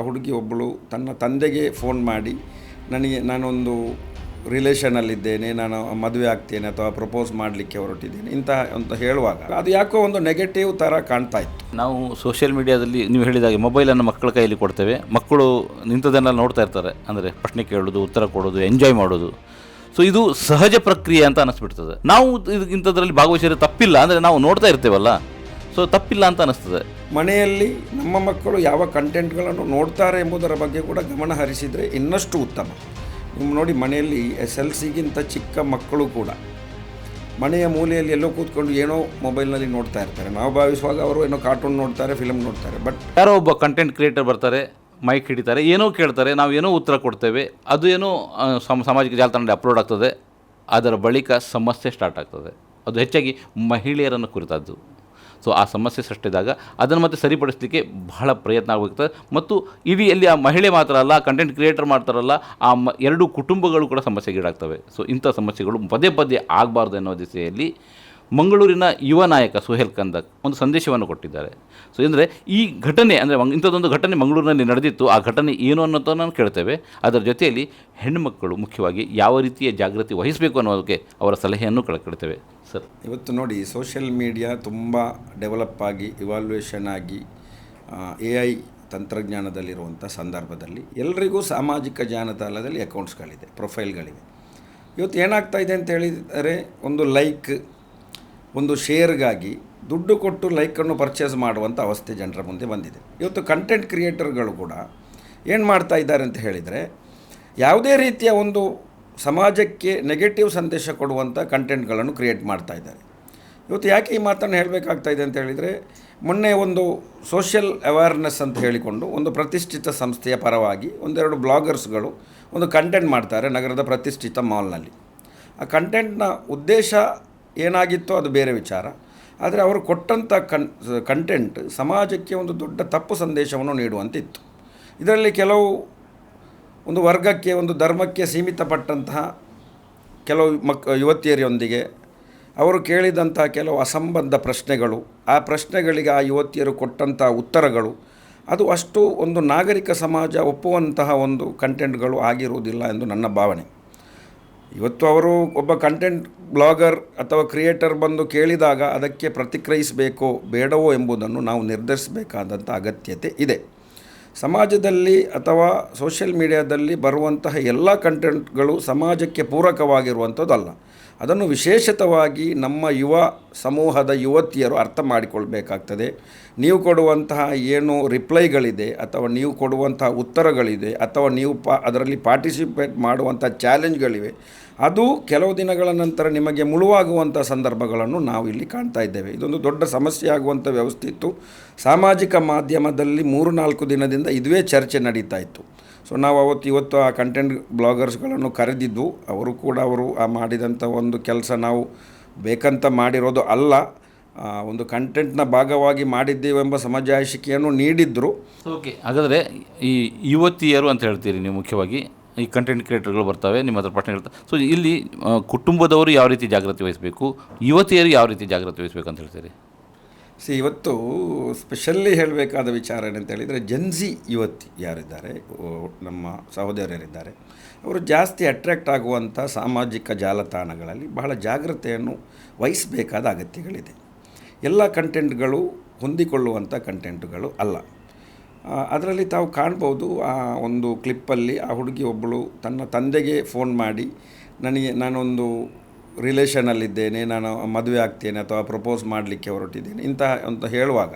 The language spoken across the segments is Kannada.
ಹುಡುಗಿ ಒಬ್ಬಳು ತನ್ನ ತಂದೆಗೆ ಫೋನ್ ಮಾಡಿ ನಾನೊಂದು ರಿಲೇಷನಲ್ಲಿದ್ದೇನೆ, ನಾನು ಮದುವೆ ಆಗ್ತೇನೆ ಅಥವಾ ಪ್ರಪೋಸ್ ಮಾಡಲಿಕ್ಕೆ ಹೊರಟಿದ್ದೇನೆ ಅಂತ ಹೇಳುವಾಗ ಅದು ಯಾಕೋ ಒಂದು ನೆಗೆಟಿವ್ ಥರ ಕಾಣ್ತಾ ಇತ್ತು. ನಾವು ಸೋಷಿಯಲ್ ಮೀಡಿಯಾದಲ್ಲಿ ನೀವು ಹೇಳಿದಾಗೆ ಮೊಬೈಲನ್ನು ಮಕ್ಕಳ ಕೈಯಲ್ಲಿ ಕೊಡ್ತೇವೆ. ಮಕ್ಕಳು ಇಂಥದ್ದನ್ನೆಲ್ಲ ನೋಡ್ತಾ ಇರ್ತಾರೆ, ಅಂದರೆ ಪ್ರಶ್ನೆ ಕೇಳೋದು, ಉತ್ತರ ಕೊಡೋದು, ಎಂಜಾಯ್ ಮಾಡೋದು. ಸೊ ಇದು ಸಹಜ ಪ್ರಕ್ರಿಯೆ ಅಂತ ಅನ್ನಿಸ್ಬಿಡ್ತದೆ. ನಾವು ಇಂಥದ್ರಲ್ಲಿ ಭಾಗವಹಿಸಿದ್ರೆ ತಪ್ಪಿಲ್ಲ, ಅಂದರೆ ನಾವು ನೋಡ್ತಾ ಇರ್ತೇವಲ್ಲ, ಸೊ ತಪ್ಪಿಲ್ಲ ಅಂತ ಅನ್ನಿಸ್ತದೆ. ಮನೆಯಲ್ಲಿ ನಮ್ಮ ಮಕ್ಕಳು ಯಾವ ಕಂಟೆಂಟ್ಗಳನ್ನು ನೋಡ್ತಾರೆ ಎಂಬುದರ ಬಗ್ಗೆ ಕೂಡ ಗಮನ ಹರಿಸಿದರೆ ಇನ್ನಷ್ಟು ಉತ್ತಮ. ನೀವು ನೋಡಿ, ಮನೆಯಲ್ಲಿ SLCಗಿಂತ ಚಿಕ್ಕ ಮಕ್ಕಳು ಕೂಡ ಮನೆಯ ಮೂಲೆಯಲ್ಲಿ ಎಲ್ಲೋ ಕೂತ್ಕೊಂಡು ಏನೋ ಮೊಬೈಲ್ನಲ್ಲಿ ನೋಡ್ತಾ ಇರ್ತಾರೆ. ನಾವು ಭಾವಿಸುವಾಗ ಅವರು ಏನೋ ಕಾರ್ಟೂನ್ ನೋಡ್ತಾರೆ, ಫಿಲಮ್ ನೋಡ್ತಾರೆ. ಬಟ್ ಯಾರೋ ಒಬ್ಬ ಕಂಟೆಂಟ್ ಕ್ರಿಯೇಟರ್ ಬರ್ತಾರೆ, ಮೈಕ್ ಹಿಡಿತಾರೆ, ಏನೋ ಕೇಳ್ತಾರೆ, ನಾವು ಏನೋ ಉತ್ತರ ಕೊಡ್ತೇವೆ, ಅದು ಏನೋ ಸಾಮಾಜಿಕ ಜಾಲತಾಣದಲ್ಲಿ ಅಪ್ಲೋಡ್ ಆಗ್ತದೆ. ಅದರ ಬಳಿಕ ಸಮಸ್ಯೆ ಸ್ಟಾರ್ಟ್ ಆಗ್ತದೆ. ಅದು ಹೆಚ್ಚಾಗಿ ಮಹಿಳೆಯರನ್ನು ಕುರಿತದ್ದು. ಸೊ ಆ ಸಮಸ್ಯೆ ಸೃಷ್ಟಿಸಿದಾಗ ಅದನ್ನು ಮತ್ತೆ ಸರಿಪಡಿಸಲಿಕ್ಕೆ ಬಹಳ ಪ್ರಯತ್ನ ಆಗಬೇಕಾಗ್ತದೆ. ಮತ್ತು ಇಡೀ ಅಲ್ಲಿ ಆ ಮಹಿಳೆ ಮಾತ್ರ ಅಲ್ಲ, ಕಂಟೆಂಟ್ ಕ್ರಿಯೇಟರ್ ಮಾಡ್ತಾರಲ್ಲ, ಆ ಎರಡು ಕುಟುಂಬಗಳು ಕೂಡ ಸಮಸ್ಯೆಗೀಡಾಗ್ತವೆ. ಸೊ ಇಂಥ ಸಮಸ್ಯೆಗಳು ಪದೇ ಪದೇ ಆಗಬಾರ್ದು ಅನ್ನೋ ದಿಸೆಯಲ್ಲಿ ಮಂಗಳೂರಿನ ಯುವ ನಾಯಕ ಸುಹೇಲ್ ಕಂದಕ್ ಒಂದು ಸಂದೇಶವನ್ನು ಕೊಟ್ಟಿದ್ದಾರೆ. ಸೊ ಅಂದರೆ ಈ ಘಟನೆ, ಅಂದರೆ ಇಂಥದ್ದೊಂದು ಘಟನೆ ಮಂಗಳೂರಿನಲ್ಲಿ ನಡೆದಿತ್ತು, ಆ ಘಟನೆ ಏನು ಅನ್ನೋದನ್ನು ಕೇಳ್ತೇವೆ. ಅದರ ಜೊತೆಯಲ್ಲಿ ಹೆಣ್ಣುಮಕ್ಕಳು ಮುಖ್ಯವಾಗಿ ಯಾವ ರೀತಿಯ ಜಾಗೃತಿ ವಹಿಸಬೇಕು ಅನ್ನೋದಕ್ಕೆ ಅವರ ಸಲಹೆಯನ್ನು ಕೇಳ್ತೇವೆ. ಸರ್, ಇವತ್ತು ನೋಡಿ, ಸೋಷಿಯಲ್ ಮೀಡಿಯಾ ತುಂಬ ಡೆವಲಪ್ ಆಗಿ ಇವಾಲ್ಯೂಯೇಷನ್ ಆಗಿ AI ತಂತ್ರಜ್ಞಾನದಲ್ಲಿರುವಂಥ ಸಂದರ್ಭದಲ್ಲಿ ಎಲ್ರಿಗೂ ಸಾಮಾಜಿಕ ಜಾಲತಾಣದಲ್ಲಿ ಅಕೌಂಟ್ಸ್ಗಳಿದೆ, ಪ್ರೊಫೈಲ್ಗಳಿವೆ. ಇವತ್ತು ಏನಾಗ್ತಾಯಿದೆ ಅಂತ ಹೇಳಿದರೆ, ಒಂದು ಲೈಕ್, ಒಂದು ಶೇರ್ಗಾಗಿ ದುಡ್ಡು ಕೊಟ್ಟು ಲೈಕನ್ನು ಪರ್ಚೇಸ್ ಮಾಡುವಂಥ ಅವಸ್ಥೆ ಜನರ ಮುಂದೆ ಬಂದಿದೆ. ಇವತ್ತು ಕಂಟೆಂಟ್ ಕ್ರಿಯೇಟರ್ಗಳು ಕೂಡ ಏನು ಮಾಡ್ತಾ ಇದ್ದಾರೆ ಅಂತ ಹೇಳಿದರೆ, ಯಾವುದೇ ರೀತಿಯ ಒಂದು ಸಮಾಜಕ್ಕೆ ನೆಗೆಟಿವ್ ಸಂದೇಶ ಕೊಡುವಂಥ ಕಂಟೆಂಟ್ಗಳನ್ನು ಕ್ರಿಯೇಟ್ ಮಾಡ್ತಾ ಇದ್ದಾರೆ. ಇವತ್ತು ಯಾಕೆ ಈ ಮಾತನ್ನು ಹೇಳಬೇಕಾಗ್ತಾಯಿದೆ ಅಂತ ಹೇಳಿದರೆ, ಮೊನ್ನೆ ಒಂದು ಸೋಷಿಯಲ್ ಅವೇರ್ನೆಸ್ ಅಂತ ಹೇಳಿಕೊಂಡು ಒಂದು ಪ್ರತಿಷ್ಠಿತ ಸಂಸ್ಥೆಯ ಪರವಾಗಿ ಒಂದೆರಡು ಬ್ಲಾಗರ್ಸ್ಗಳು ಒಂದು ಕಂಟೆಂಟ್ ಮಾಡ್ತಾರೆ ನಗರದ ಪ್ರತಿಷ್ಠಿತ ಮಾಲ್ನಲ್ಲಿ. ಆ ಕಂಟೆಂಟ್ನ ಉದ್ದೇಶ ಏನಾಗಿತ್ತೋ ಅದು ಬೇರೆ ವಿಚಾರ. ಆದರೆ ಅವರು ಕೊಟ್ಟಂಥ ಕಂಟೆಂಟ್ ಸಮಾಜಕ್ಕೆ ಒಂದು ದೊಡ್ಡ ತಪ್ಪು ಸಂದೇಶವನ್ನು ನೀಡುವಂತಿತ್ತು. ಇದರಲ್ಲಿ ಕೆಲವು ಒಂದು ವರ್ಗಕ್ಕೆ, ಒಂದು ಧರ್ಮಕ್ಕೆ ಸೀಮಿತಪಟ್ಟಂತಹ ಕೆಲವು ಯುವತಿಯರೊಂದಿಗೆ ಅವರು ಕೇಳಿದಂತಹ ಕೆಲವು ಅಸಂಬದ್ಧ ಪ್ರಶ್ನೆಗಳು, ಆ ಪ್ರಶ್ನೆಗಳಿಗೆ ಆ ಯುವತಿಯರು ಕೊಟ್ಟಂಥ ಉತ್ತರಗಳು, ಅದು ಅಷ್ಟು ಒಂದು ನಾಗರಿಕ ಸಮಾಜ ಒಪ್ಪುವಂತಹ ಒಂದು ಕಂಟೆಂಟ್ಗಳು ಆಗಿರುವುದಿಲ್ಲ ಎಂದು ನನ್ನ ಭಾವನೆ. ಇವತ್ತು ಅವರು ಒಬ್ಬ ಕಂಟೆಂಟ್ ಬ್ಲಾಗರ್ ಅಥವಾ ಕ್ರಿಯೇಟರ್ ಬಂದು ಕೇಳಿದಾಗ ಅದಕ್ಕೆ ಪ್ರತಿಕ್ರಿಯಿಸಬೇಕೋ ಬೇಡವೋ ಎಂಬುದನ್ನು ನಾವು ನಿರ್ಧರಿಸಬೇಕಾದಂಥ ಅಗತ್ಯತೆ ಇದೆ. ಸಮಾಜದಲ್ಲಿ ಅಥವಾ ಸೋಷಿಯಲ್ ಮೀಡಿಯಾದಲ್ಲಿ ಬರುವಂತಹ ಎಲ್ಲ ಕಂಟೆಂಟ್ಗಳು ಸಮಾಜಕ್ಕೆ ಪೂರಕವಾಗಿರುವಂಥದ್ದಲ್ಲ. ಅದನ್ನು ವಿಶೇಷತವಾಗಿ ನಮ್ಮ ಯುವ ಸಮೂಹದ ಯುವತಿಯರು ಅರ್ಥ ಮಾಡಿಕೊಳ್ಬೇಕಾಗ್ತದೆ. ನೀವು ಕೊಡುವಂತಹ ಏನು ರಿಪ್ಲೈಗಳಿದೆ ಅಥವಾ ನೀವು ಕೊಡುವಂತಹ ಉತ್ತರಗಳಿದೆ ಅಥವಾ ನೀವು ಅದರಲ್ಲಿ ಪಾರ್ಟಿಸಿಪೇಟ್ ಮಾಡುವಂಥ ಚಾಲೆಂಜ್ಗಳಿವೆ, ಅದು ಕೆಲವು ದಿನಗಳ ನಂತರ ನಿಮಗೆ ಮುಳುವಾಗುವಂಥ ಸಂದರ್ಭಗಳನ್ನು ನಾವು ಇಲ್ಲಿ ಕಾಣ್ತಾ ಇದ್ದೇವೆ. ಇದೊಂದು ದೊಡ್ಡ ಸಮಸ್ಯೆ ಆಗುವಂಥ ವ್ಯವಸ್ಥೆ ಇತ್ತು. ಸಾಮಾಜಿಕ ಮಾಧ್ಯಮದಲ್ಲಿ 3-4 ದಿನದಿಂದ ಇದುವೇ ಚರ್ಚೆ ನಡೀತಾ ಇತ್ತು. ಸೊ ನಾವು ಇವತ್ತು ಆ ಕಂಟೆಂಟ್ ಬ್ಲಾಗರ್ಸ್ಗಳನ್ನು ಕರೆದಿದ್ದು, ಅವರು ಆ ಮಾಡಿದಂಥ ಒಂದು ಕೆಲಸ ನಾವು ಬೇಕಂತ ಮಾಡಿರೋದು ಅಲ್ಲ, ಒಂದು ಕಂಟೆಂಟ್ನ ಭಾಗವಾಗಿ ಮಾಡಿದ್ದೇವೆಂಬ ಸಮಜಾಯಿಷಿಕೆಯನ್ನು ನೀಡಿದ್ರು. ಓಕೆ, ಹಾಗಾದರೆ ಈ ಯುವತಿಯರು ಅಂತ ಹೇಳ್ತೀರಿ ನೀವು, ಮುಖ್ಯವಾಗಿ ಈ ಕಂಟೆಂಟ್ ಕ್ರಿಯೇಟರ್ಗಳು ಬರ್ತವೆ, ನಿಮ್ಮ ಹತ್ರ ಪ್ರಶ್ನೆ ಇರ್ತವೆ. ಸೊ ಇಲ್ಲಿ ಕುಟುಂಬದವರು ಯಾವ ರೀತಿ ಜಾಗೃತಿ ವಹಿಸಬೇಕು, ಯುವತಿಯರು ಯಾವ ರೀತಿ ಜಾಗೃತಿ ವಹಿಸಬೇಕು ಅಂತ ಹೇಳ್ತೀರಿ? ಇವತ್ತು ಸ್ಪೆಷಲಿ ಹೇಳಬೇಕಾದ ವಿಚಾರ ಏನಂತ ಹೇಳಿದರೆ, ಜೆನ್ಸಿ ಯುವತಿ ಯಾರಿದ್ದಾರೆ, ನಮ್ಮ ಸಹೋದರಿಯರಿದ್ದಾರೆ, ಅವರು ಜಾಸ್ತಿ ಅಟ್ರ್ಯಾಕ್ಟ್ ಆಗುವಂಥ ಸಾಮಾಜಿಕ ಜಾಲತಾಣಗಳಲ್ಲಿ ಬಹಳ ಜಾಗ್ರತೆಯನ್ನು ವಹಿಸಬೇಕಾದ ಅಗತ್ಯಗಳಿದೆ. ಎಲ್ಲ ಕಂಟೆಂಟ್ಗಳು ಹೊಂದಿಕೊಳ್ಳುವಂಥ ಕಂಟೆಂಟ್ಗಳು ಅಲ್ಲ. ಅದರಲ್ಲಿ ತಾವು ಕಾಣ್ಬೋದು, ಆ ಒಂದು ಕ್ಲಿಪ್ಪಲ್ಲಿ ಆ ಹುಡುಗಿ ಒಬ್ಬಳು ತನ್ನ ತಂದೆಗೆ ಫೋನ್ ಮಾಡಿ ನಾನೊಂದು ರಿಲೇಷನಲ್ಲಿದ್ದೇನೆ, ನಾನು ಮದುವೆ ಆಗ್ತೇನೆ ಅಥವಾ ಪ್ರಪೋಸ್ ಮಾಡಲಿಕ್ಕೆ ಹೊರಟಿದ್ದೇನೆ ಅಂತ ಹೇಳುವಾಗ,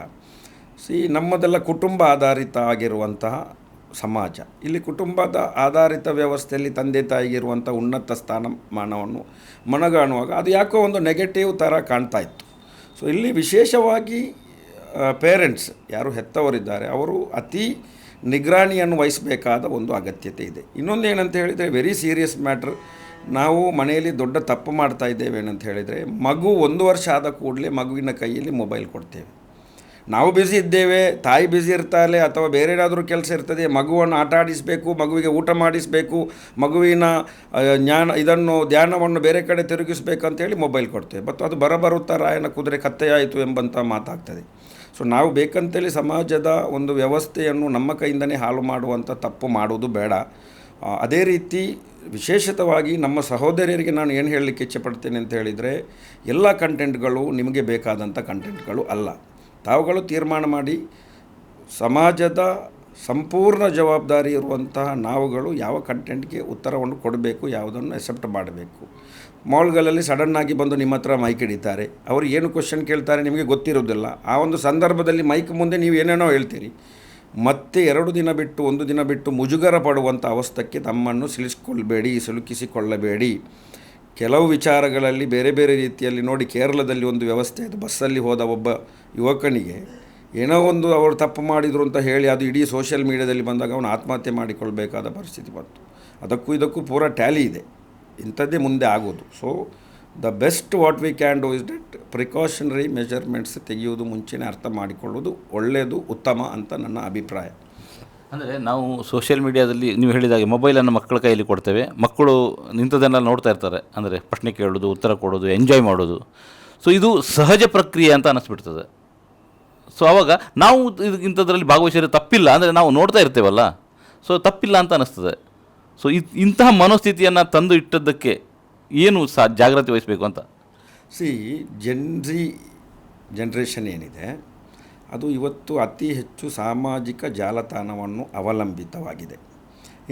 ನಮ್ಮದೆಲ್ಲ ಕುಟುಂಬ ಆಧಾರಿತ ಆಗಿರುವಂತಹ ಸಮಾಜ. ಇಲ್ಲಿ ಕುಟುಂಬದ ಆಧಾರಿತ ವ್ಯವಸ್ಥೆಯಲ್ಲಿ ತಂದೆ ತಾಯಿಗಿರುವಂಥ ಉನ್ನತ ಸ್ಥಾನಮಾನವನ್ನು ಮನಗಾಣುವಾಗ ಅದು ಯಾಕೋ ಒಂದು ನೆಗೆಟಿವ್ ಥರ ಕಾಣ್ತಾ ಇತ್ತು. ಸೊ ಇಲ್ಲಿ ವಿಶೇಷವಾಗಿ ಪೇರೆಂಟ್ಸ್ ಯಾರು ಹೆತ್ತವರಿದ್ದಾರೆ ಅವರು ಅತಿ ನಿಗ್ರಾಣಿಯನ್ನು ವಹಿಸಬೇಕಾದ ಒಂದು ಅಗತ್ಯತೆ ಇದೆ. ಇನ್ನೊಂದು ಏನಂತ ಹೇಳಿದರೆ, ವೆರಿ ಸೀರಿಯಸ್ ಮ್ಯಾಟ್ರ್. ನಾವು ಮನೆಯಲ್ಲಿ ದೊಡ್ಡ ತಪ್ಪು ಮಾಡ್ತಾ ಇದ್ದೇವೆ ಏನಂತ ಹೇಳಿದರೆ, ಮಗು 1 ವರ್ಷ ಆದ ಕೂಡಲೇ ಮಗುವಿನ ಕೈಯಲ್ಲಿ ಮೊಬೈಲ್ ಕೊಡ್ತೇವೆ. ನಾವು ಬ್ಯುಸಿ ಇದ್ದೇವೆ, ತಾಯಿ ಬ್ಯುಸಿ ಇರ್ತಾಳೆ ಅಥವಾ ಬೇರೆ ಏನಾದರೂ ಕೆಲಸ ಇರ್ತದೆ, ಮಗುವನ್ನು ಆಟ ಆಡಿಸಬೇಕು, ಮಗುವಿಗೆ ಊಟ ಮಾಡಿಸಬೇಕು, ಮಗುವಿನ ಧ್ಯಾನವನ್ನು ಬೇರೆ ಕಡೆ ತಿರುಗಿಸಬೇಕಂತೇಳಿ ಮೊಬೈಲ್ ಕೊಡ್ತೇವೆ. ಮತ್ತು ಅದು ಬರುತ್ತಾ ರಾಯನ ಕುದುರೆ ಕತ್ತೆಯಾಯಿತು ಎಂಬಂಥ ಮಾತಾಗ್ತದೆ. ಸೊ ನಾವು ಬೇಕಂತೇಳಿ ಸಮಾಜದ ಒಂದು ವ್ಯವಸ್ಥೆಯನ್ನು ನಮ್ಮ ಕೈಯಿಂದನೇ ಹಾಳು ಮಾಡುವಂಥ ತಪ್ಪು ಮಾಡುವುದು ಬೇಡ. ಅದೇ ರೀತಿ ವಿಶೇಷವಾಗಿ ನಮ್ಮ ಸಹೋದರಿಯರಿಗೆ ನಾನು ಏನು ಹೇಳಲಿಕ್ಕೆ ಇಚ್ಛೆಪಡ್ತೇನೆ ಅಂತ ಹೇಳಿದರೆ, ಎಲ್ಲ ಕಂಟೆಂಟ್ಗಳು ನಿಮಗೆ ಬೇಕಾದಂಥ ಕಂಟೆಂಟ್ಗಳು ಅಲ್ಲ. ತಾವುಗಳು ತೀರ್ಮಾನ ಮಾಡಿ ಸಮಾಜದ ಸಂಪೂರ್ಣ ಜವಾಬ್ದಾರಿ ಇರುವಂತಹ ನಾವುಗಳು ಯಾವ ಕಂಟೆಂಟ್ಗೆ ಉತ್ತರವನ್ನು ಕೊಡಬೇಕು, ಯಾವುದನ್ನು ಎಕ್ಸೆಪ್ಟ್ ಮಾಡಬೇಕು. ಮಾಲ್ಗಳಲ್ಲಿ ಸಡನ್ನಾಗಿ ಬಂದು ನಿಮ್ಮ ಹತ್ರ ಮೈಕ್ ಹಿಡಿತಾರೆ, ಅವರು ಏನು ಕ್ವಶನ್ ಕೇಳ್ತಾರೆ ನಿಮಗೆ ಗೊತ್ತಿರೋದಿಲ್ಲ. ಆ ಒಂದು ಸಂದರ್ಭದಲ್ಲಿ ಮೈಕ್ ಮುಂದೆ ನೀವು ಏನೇನೋ ಹೇಳ್ತೀರಿ, ಮತ್ತೆ 2 ದಿನ ಬಿಟ್ಟು 1 ದಿನ ಬಿಟ್ಟು ಮುಜುಗರ ಪಡುವಂಥ ಅವಸ್ಥಕ್ಕೆ ತಮ್ಮನ್ನು ಸಿಲುಕಿಸಿಕೊಳ್ಳಬೇಡಿ. ಕೆಲವು ವಿಚಾರಗಳಲ್ಲಿ ಬೇರೆ ಬೇರೆ ರೀತಿಯಲ್ಲಿ ನೋಡಿ, ಕೇರಳದಲ್ಲಿ ಒಂದು ವ್ಯವಸ್ಥೆ ಅದು, ಬಸ್ಸಲ್ಲಿ ಹೋದ ಒಬ್ಬ ಯುವಕನಿಗೆ ಏನೋ ಒಂದು ಅವರು ತಪ್ಪು ಮಾಡಿದರು ಅಂತ ಹೇಳಿ ಅದು ಇಡೀ ಸೋಷಿಯಲ್ ಮೀಡಿಯಾದಲ್ಲಿ ಬಂದಾಗ ಅವನು ಆತ್ಮಹತ್ಯೆ ಮಾಡಿಕೊಳ್ಬೇಕಾದ ಪರಿಸ್ಥಿತಿ ಬಂತು. ಅದಕ್ಕೂ ಇದಕ್ಕೂ ಪೂರ ಟ್ಯಾಲಿ ಇದೆ, ಇಂಥದ್ದೇ ಮುಂದೆ ಆಗೋದು. So the best what we can do is that precautionary measurements ತೆಗೆಯುವುದು ಮುಂಚೆನೇ ಅರ್ಥ ಮಾಡಿಕೊಳ್ಳೋದು ಒಳ್ಳೆಯದು, ಉತ್ತಮ ಅಂತ ನನ್ನ ಅಭಿಪ್ರಾಯ. ಅಂದರೆ ನಾವು ಸೋಷಿಯಲ್ ಮೀಡಿಯಾದಲ್ಲಿ ನೀವು ಹೇಳಿದಾಗೆ ಮೊಬೈಲನ್ನು ಮಕ್ಕಳ ಕೈಯಲ್ಲಿ ಕೊಡ್ತೇವೆ, ಮಕ್ಕಳು ನಿಂತದನ್ನೆಲ್ಲ ನೋಡ್ತಾ ಇರ್ತಾರೆ. ಅಂದರೆ ಪ್ರಶ್ನೆ ಕೇಳೋದು, ಉತ್ತರ ಕೊಡೋದು, ಎಂಜಾಯ್ ಮಾಡೋದು. ಸೊ ಇದು ಸಹಜ ಪ್ರಕ್ರಿಯೆ ಅಂತ ಅನ್ನಿಸ್ಬಿಡ್ತದೆ. ಸೊ ಆವಾಗ ನಾವು ಇಂಥದ್ರಲ್ಲಿ ಭಾಗವಹಿಸಿದ್ರೆ ತಪ್ಪಿಲ್ಲ, ಅಂದರೆ ನಾವು ನೋಡ್ತಾ ಇರ್ತೇವಲ್ಲ, ಸೊ ತಪ್ಪಿಲ್ಲ ಅಂತ ಅನ್ನಿಸ್ತದೆ. ಸೊ ಇಂತಹ ಮನೋಸ್ಥಿತಿಯನ್ನು ತಂದು ಇಟ್ಟದ್ದಕ್ಕೆ ಏನು ಜಾಗೃತಿ ವಹಿಸಬೇಕು ಅಂತ? ಜನ್ರೇಷನ್ ಏನಿದೆ ಅದು ಇವತ್ತು ಅತಿ ಹೆಚ್ಚು ಸಾಮಾಜಿಕ ಜಾಲತಾಣವನ್ನು ಅವಲಂಬಿತವಾಗಿದೆ.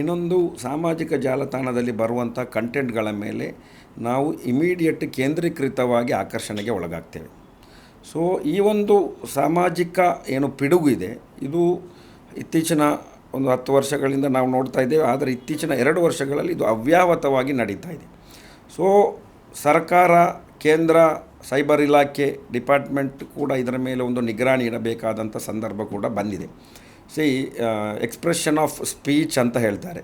ಇನ್ನೊಂದು, ಸಾಮಾಜಿಕ ಜಾಲತಾಣದಲ್ಲಿ ಬರುವಂಥ ಕಂಟೆಂಟ್ಗಳ ಮೇಲೆ ನಾವು ಇಮಿಡಿಯೇಟ್ ಕೇಂದ್ರೀಕೃತವಾಗಿ ಆಕರ್ಷಣೆಗೆ ಒಳಗಾಗ್ತೇವೆ. ಸೊ ಈ ಒಂದು ಸಾಮಾಜಿಕ ಏನು ಪಿಡುಗು ಇದೆ, ಇದು ಇತ್ತೀಚಿನ ಒಂದು 10 ವರ್ಷಗಳಿಂದ ನಾವು ನೋಡ್ತಾ ಇದ್ದೇವೆ. ಆದರೆ ಇತ್ತೀಚಿನ 2 ವರ್ಷಗಳಲ್ಲಿ ಇದು ಅವ್ಯಾಹತವಾಗಿ ನಡೀತಾ ಇದೆ. ಸೊ ಸರ್ಕಾರ, ಕೇಂದ್ರ ಸೈಬರ್ ಇಲಾಖೆ ಡಿಪಾರ್ಟ್ಮೆಂಟ್ ಕೂಡ ಇದರ ಮೇಲೆ ಒಂದು ನಿಗರಾಣಿ ಇಡಬೇಕಾದಂಥ ಸಂದರ್ಭ ಕೂಡ ಬಂದಿದೆ. ಎಕ್ಸ್ಪ್ರೆಷನ್ ಆಫ್ ಸ್ಪೀಚ್ ಅಂತ ಹೇಳ್ತಾರೆ,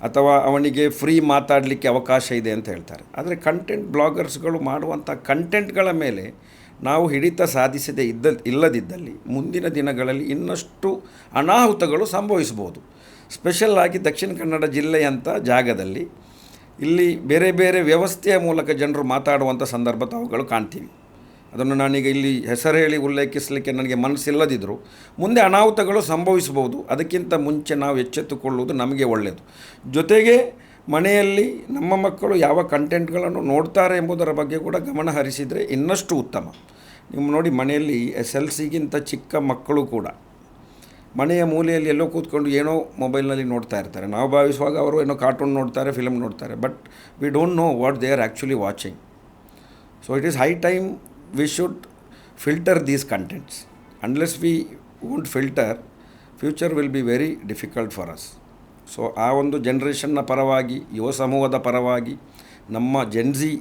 ಅಥವಾ ಅವನಿಗೆ ಫ್ರೀ ಮಾತಾಡಲಿಕ್ಕೆ ಅವಕಾಶ ಇದೆ ಅಂತ ಹೇಳ್ತಾರೆ. ಆದರೆ ಕಂಟೆಂಟ್ ಬ್ಲಾಗರ್ಸ್ಗಳು ಮಾಡುವಂಥ ಕಂಟೆಂಟ್ಗಳ ಮೇಲೆ ನಾವು ಹಿಡಿತ ಸಾಧಿಸದೇ ಇಲ್ಲದಿದ್ದಲ್ಲಿ ಮುಂದಿನ ದಿನಗಳಲ್ಲಿ ಇನ್ನಷ್ಟು ಅನಾಹುತಗಳು ಸಂಭವಿಸ್ಬೋದು. ಸ್ಪೆಷಲ್ ಆಗಿ ದಕ್ಷಿಣ ಕನ್ನಡ ಜಿಲ್ಲೆಯಂಥ ಜಾಗದಲ್ಲಿ ಇಲ್ಲಿ ಬೇರೆ ಬೇರೆ ವ್ಯವಸ್ಥೆಯ ಮೂಲಕ ಜನರು ಮಾತಾಡುವಂಥ ಸಂದರ್ಭ ತಾವುಗಳು ಕಾಣ್ತೀವಿ. ಅದನ್ನು ನಾನೀಗ ಇಲ್ಲಿ ಹೆಸರು ಹೇಳಿ ಉಲ್ಲೇಖಿಸಲಿಕ್ಕೆ ನನಗೆ ಮನಸ್ಸಿಲ್ಲದಿದ್ದರೂ ಮುಂದೆ ಅನಾಹುತಗಳು ಸಂಭವಿಸ್ಬೋದು. ಅದಕ್ಕಿಂತ ಮುಂಚೆ ನಾವು ಎಚ್ಚೆತ್ತುಕೊಳ್ಳುವುದು ನಮಗೆ ಒಳ್ಳೆಯದು. ಜೊತೆಗೆ ಮನೆಯಲ್ಲಿ ನಮ್ಮ ಮಕ್ಕಳು ಯಾವ ಕಂಟೆಂಟ್ಗಳನ್ನು ನೋಡ್ತಾರೆ ಎಂಬುದರ ಬಗ್ಗೆ ಕೂಡ ಗಮನ ಹರಿಸಿದರೆ ಇನ್ನಷ್ಟು ಉತ್ತಮ. ನೀವು ನೋಡಿ, ಮನೆಯಲ್ಲಿ SLCಗಿಂತ ಚಿಕ್ಕ ಮಕ್ಕಳು ಕೂಡ ಮನೆಯ ಮೂಲೆಯಲ್ಲಿ ಎಲ್ಲೋ ಕೂತ್ಕೊಂಡು ಏನೋ ಮೊಬೈಲ್ನಲ್ಲಿ ನೋಡ್ತಾ ಇರ್ತಾರೆ. ನಾವು ಭಾವಿಸುವಾಗ ಅವರು ಏನೋ ಕಾರ್ಟೂನ್ ನೋಡ್ತಾರೆ, ಫಿಲ್ಮ್ ನೋಡ್ತಾರೆ, but we don't know what they are actually watching. So it is high time we should filter these contents. Unless we won't filter, future will be very difficult for us. So ಆ ಒಂದು ಜನ್ರೇಷನ್ನ ಪರವಾಗಿ, ಯುವ ಸಮೂಹದ ಪರವಾಗಿ, ನಮ್ಮ ಜೆನ್ಜಿ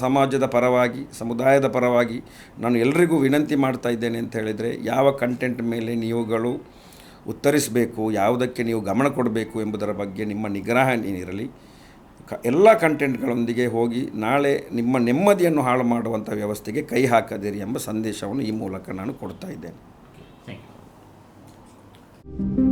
ಸಮಾಜದ ಪರವಾಗಿ, ಸಮುದಾಯದ ಪರವಾಗಿ ನಾನು ಎಲ್ರಿಗೂ ವಿನಂತಿ ಮಾಡ್ತಾ ಇದ್ದೇನೆ ಅಂತ ಹೇಳಿದರೆ, ಯಾವ ಕಂಟೆಂಟ್ ಮೇಲೆ ನೀವುಗಳು ಉತ್ತರಿಸಬೇಕು, ಯಾವುದಕ್ಕೆ ನೀವು ಗಮನ ಕೊಡಬೇಕು ಎಂಬುದರ ಬಗ್ಗೆ ನಿಮ್ಮ ನಿಗ್ರಹಣೆ ಇರಲಿ. ಎಲ್ಲ ಕಂಟೆಂಟ್ಗಳೊಂದಿಗೆ ಹೋಗಿ ನಾಳೆ ನಿಮ್ಮ ನೆಮ್ಮದಿಯನ್ನು ಹಾಳು ಮಾಡುವಂಥ ವ್ಯವಸ್ಥೆಗೆ ಕೈ ಹಾಕದಿರಿ ಎಂಬ ಸಂದೇಶವನ್ನು ಈ ಮೂಲಕ ನಾನು ಕೊಡ್ತಾ ಇದ್ದೇನೆ. Thank you.